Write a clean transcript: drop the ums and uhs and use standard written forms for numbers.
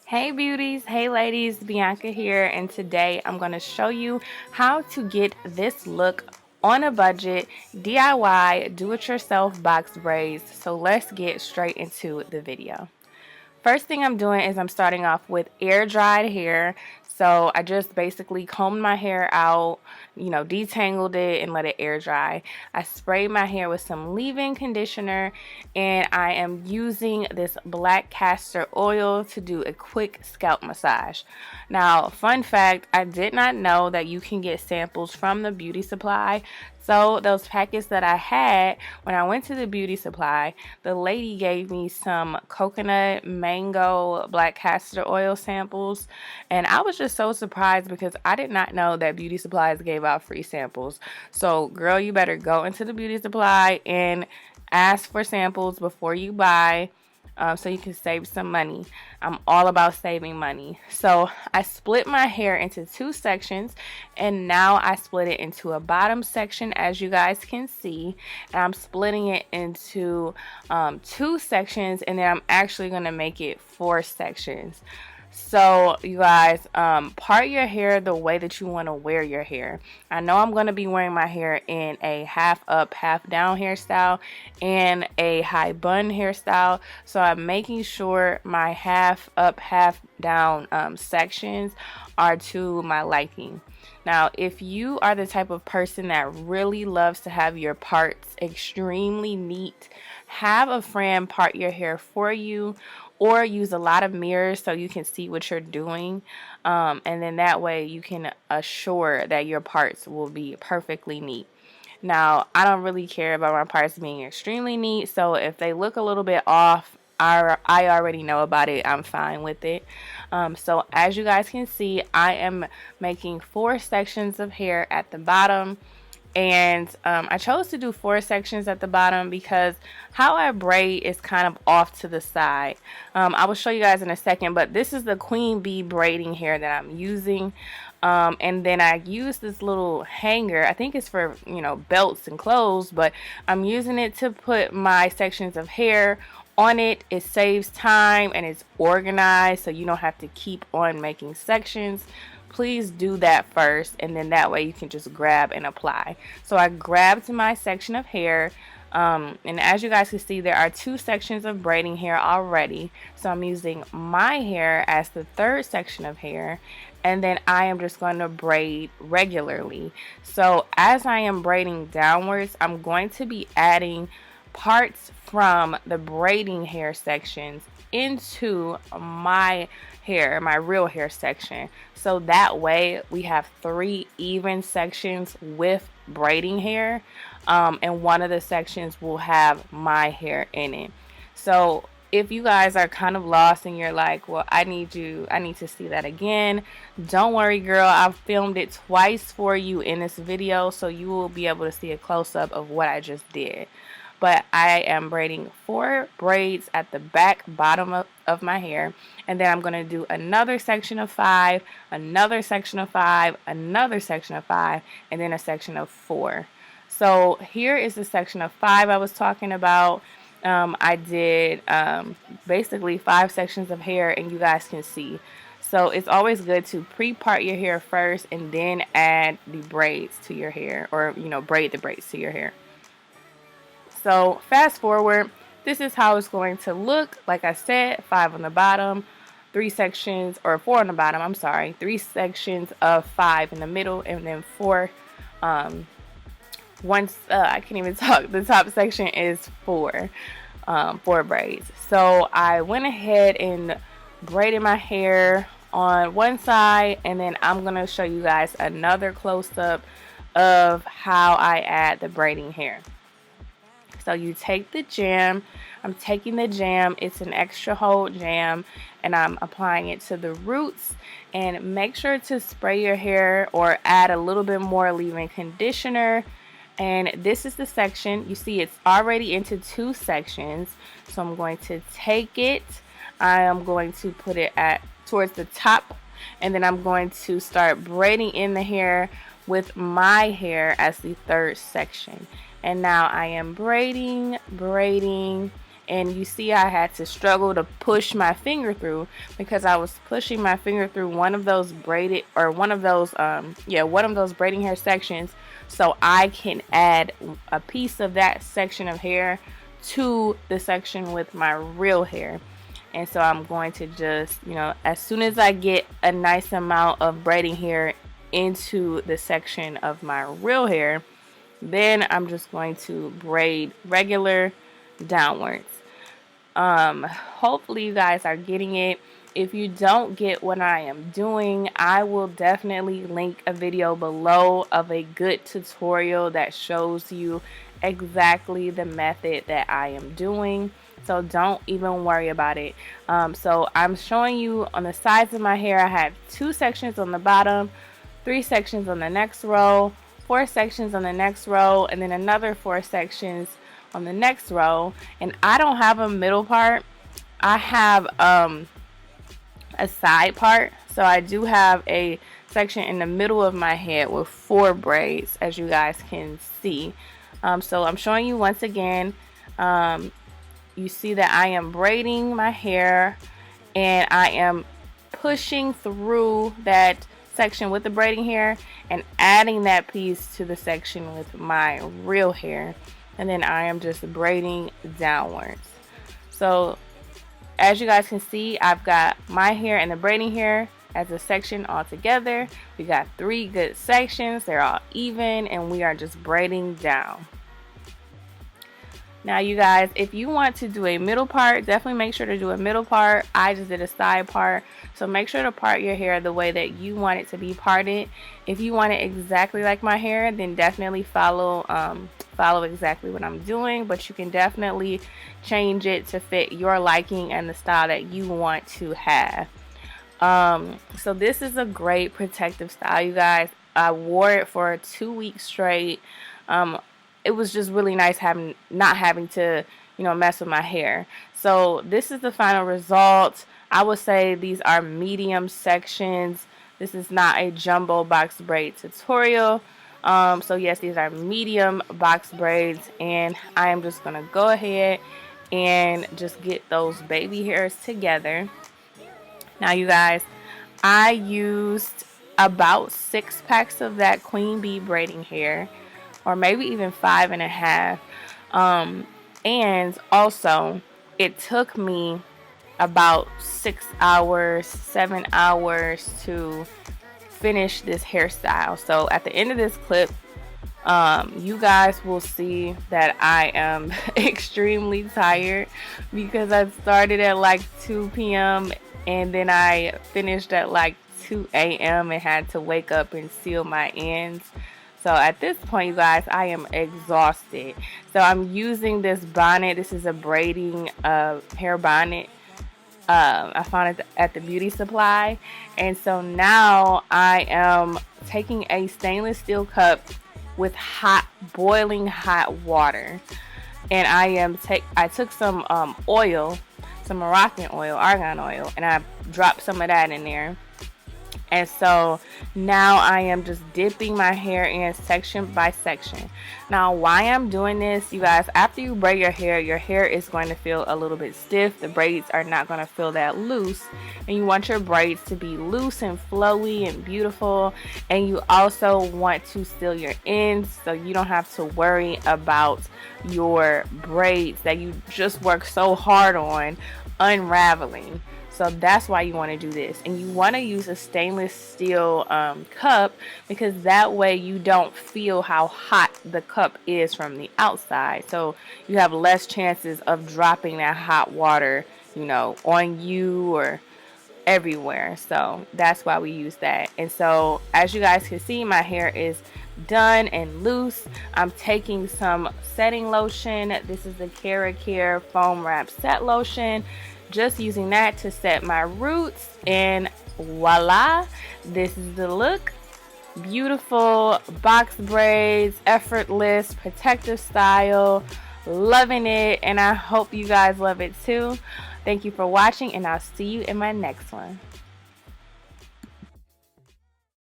Hey beauties, hey ladies, Bianca here, and today I'm going to show you how to get this look on a budget, DIY, do-it-yourself box braids. So let's get straight into the video. First thing I'm doing is I'm starting off with air dried hair. So I just basically combed my hair out, detangled it and let it air dry. I sprayed my hair with some leave-in conditioner, and I am using this black castor oil to do a quick scalp massage. Now, fun fact, I did not know that you can get samples from the beauty supply. So those packets that I had when I went to the beauty supply, the lady gave me some coconut, mango, black castor oil samples, and I was just so surprised because I did not know that beauty supplies gave out free samples. So girl, you better go into the beauty supply and ask for samples before you buy. So you can save some money. I'm all about saving money. So I split my hair into two sections, and now I split it into a bottom section, as you guys can see, and I'm splitting it into two sections, and then I'm actually going to make it four sections. So you guys, part your hair the way that you want to wear your hair. I know I'm going to be wearing my hair in a half up, half down hairstyle and a high bun hairstyle. So I'm making sure my half up, half down sections are to my liking. Now, if you are the type of person that really loves to have your parts extremely neat, have a friend part your hair for you, or use a lot of mirrors so you can see what you're doing, and then that way you can assure that your parts will be perfectly neat. Now, I don't really care about my parts being extremely neat, so if they look a little bit off, I already know about it. I'm fine with it. So as you guys can see, I am making four sections of hair at the bottom. And I chose to do four sections at the bottom because how I braid is kind of off to the side. I will show you guys in a second, but this is the queen bee braiding hair that I'm using. And then I use this little hanger. I think it's for, belts and clothes, but I'm using it to put my sections of hair on it. It saves time and it's organized, so you don't have to keep on making sections. Please do that first, and then that way you can just grab and apply. So I grabbed my section of hair, and as you guys can see, there are two sections of braiding hair already. So I'm using my hair as the third section of hair, and then I am just going to braid regularly. So as I am braiding downwards, I'm going to be adding parts from the braiding hair sections into my hair, my real hair section. So that way we have three even sections with braiding hair, and one of the sections will have my hair in it. So if you guys are kind of lost and you're like, well, I need to see that again, don't worry girl, I've filmed it twice for you in this video, so you will be able to see a close-up of what I just did. But I am braiding four braids at the back bottom of my hair, and then I'm going to do another section of five, another section of five, another section of five, and then a section of four. So here is the section of five I was talking about. I did basically five sections of hair, and you guys can see. So it's always good to pre-part your hair first and then add the braids to your hair, or braid the braids to your hair. So fast forward, this is how it's going to look. Like I said, five on the bottom, three sections, or four on the bottom, I'm sorry, three sections of five in the middle, and then four, I can't even talk, the top section is four braids. So I went ahead and braided my hair on one side, and then I'm going to show you guys another close-up of how I add the braiding hair. So you take the jam, I'm taking the jam, it's an extra hold jam, and I'm applying it to the roots. And make sure to spray your hair or add a little bit more leave-in conditioner. And this is the section, you see it's already into two sections. So I'm going to take it, I am going to put it towards the top, and then I'm going to start braiding in the hair with my hair as the third section. And now I am braiding, and you see I had to struggle to push my finger through because I was pushing my finger through one of those braided, or one of those one of those braiding hair sections, so I can add a piece of that section of hair to the section with my real hair. And so I'm going to just, as soon as I get a nice amount of braiding hair into the section of my real hair, then I'm just going to braid regular downwards. Hopefully you guys are getting it. If you don't get what I am doing, I will definitely link a video below of a good tutorial that shows you exactly the method that I am doing. So don't even worry about it. So I'm showing you on the sides of my hair, I have 2 sections on the bottom, 3 sections on the next row, 4 sections on the next row, and then another 4 sections on the next row. And I don't have a middle part. I have a side part. So I do have a section in the middle of my head with 4 braids, as you guys can see. So I'm showing you once again. You see that I am braiding my hair and I am pushing through that section with the braiding hair and adding that piece to the section with my real hair, and then I am just braiding downwards. So as you guys can see, I've got my hair and the braiding hair as a section all together. We got 3 good sections, they're all even, and we are just braiding down. Now you guys, if you want to do a middle part, definitely make sure to do a middle part. I just did a side part, so make sure to part your hair the way that you want it to be parted. If you want it exactly like my hair, then definitely follow exactly what I'm doing, but you can definitely change it to fit your liking and the style that you want to have. So this is a great protective style, you guys. I wore it for 2 weeks straight. It was just really nice not having to, mess with my hair. So this is the final result. I would say these are medium sections. This is not a jumbo box braid tutorial. So yes, these are medium box braids, and I am just gonna go ahead and just get those baby hairs together. Now you guys, I used about 6 packs of that queen bee braiding hair, or maybe even 5.5. And also it took me about 6 hours, 7 hours to finish this hairstyle. So at the end of this clip, you guys will see that I am extremely tired because I started at like 2 p.m. and then I finished at like 2 a.m. and had to wake up and seal my ends. So at this point, you guys, I am exhausted. So I'm using this bonnet. This is a braiding hair bonnet. I found it at the beauty supply. And so now I am taking a stainless steel cup with boiling hot water. And I took some oil, some Moroccan oil, argan oil, and I dropped some of that in there. And so now I am just dipping my hair in section by section. Now why I'm doing this, you guys, after you braid your hair is going to feel a little bit stiff. The braids are not going to feel that loose. And you want your braids to be loose and flowy and beautiful. And you also want to seal your ends so you don't have to worry about your braids that you just work so hard on unraveling. So that's why you want to do this. And you want to use a stainless steel cup, because that way you don't feel how hot the cup is from the outside. So you have less chances of dropping that hot water, on you or everywhere. So that's why we use that. And so as you guys can see, my hair is done and loose. I'm taking some setting lotion. This is the KeraCare foam wrap set lotion. Just using that to set my roots, and voila, this is the look. Beautiful box braids, effortless, protective style. Loving it, and I hope you guys love it too. Thank you for watching, and I'll see you in my next one.